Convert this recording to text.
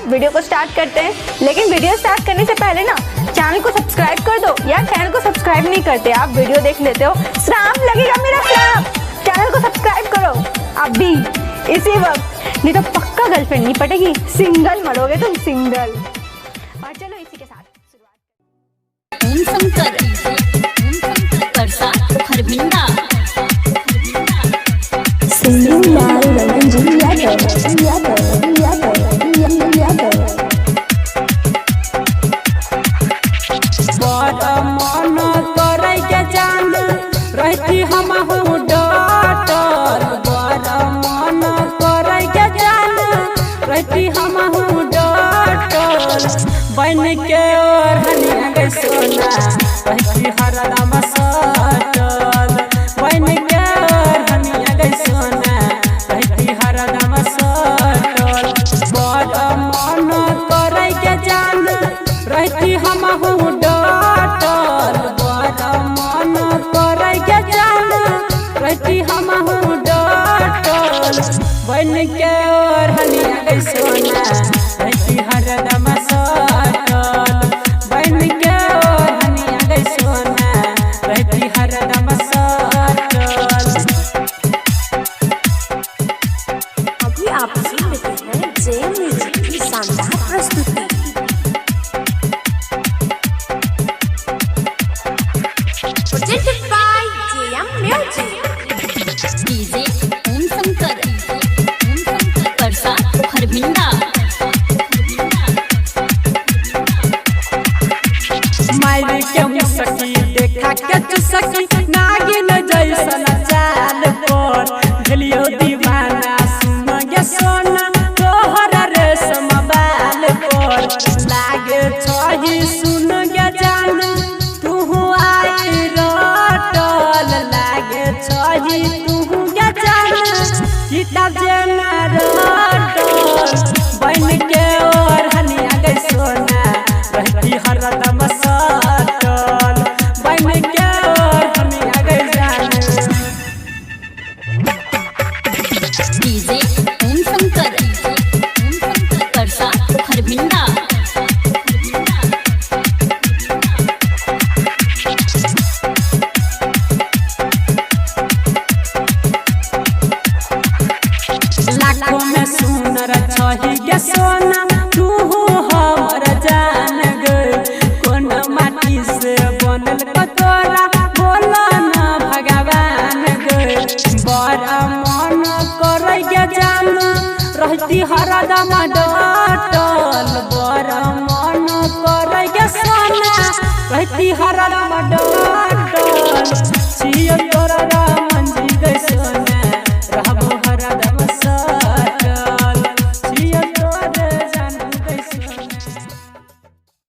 Video को start करते हैं। लेकिन वीडियो स्टार्ट करने से पहले ना चैनल को सब्सक्राइब कर दो। यार चैनल को सब्सक्राइब नहीं करते, आप वीडियो देख लेते हो, श्राप लगेगा मेरा श्राप। चैनल को सब्सक्राइब करो आप भी इसी वक्त, नहीं तो पक्का गर्लफ्रेंड नहीं पटेगी, सिंगल मरोगे तुम, सिंगल। और चलो इसी के साथ बन के और हनिया गई सोना रहती हरदम सटल, बन के और हनिया गई सोना रहती हरदम सटल। बड़ मन करे के जान रहती हमहू डटल, बड़ मन करे के जान रहती हमहू डटल। बन के और हनिया गई सोना रहती हरदम सटल, बन के और हनिया गई सोना रहती हरदम सटल। अभी आप सुन रहे हैं जेएम म्यूजिक की शानदार प्रस्तुति। Presented by JM music. DJ Om Shankar Parsa Harbhinda. मायरे के सखी देखा के चुसकी नागिन जैसन चाल पर भेलियो दीवाना सुन गे सोना तोहर रेशम बाल पर। लागे छही सुन गे जान तू आई रटल, लागे छही तू गे जान किताब जना रटल। बन के और हनिया गई सोना रहती हरदम सटल, बन के और हनिया गई जान। डीजे ओम शंकर परसा हरभिंडा। लाखों में सुनर छही गे सोना तू हमर जान गई। कोन माटी से बनल पतोरा बोला ना भगवान गई। बड़ा मन करे गे जान रहती हरदम डटल, बड़ा मन करे गे सोना रहती हरदम डटल।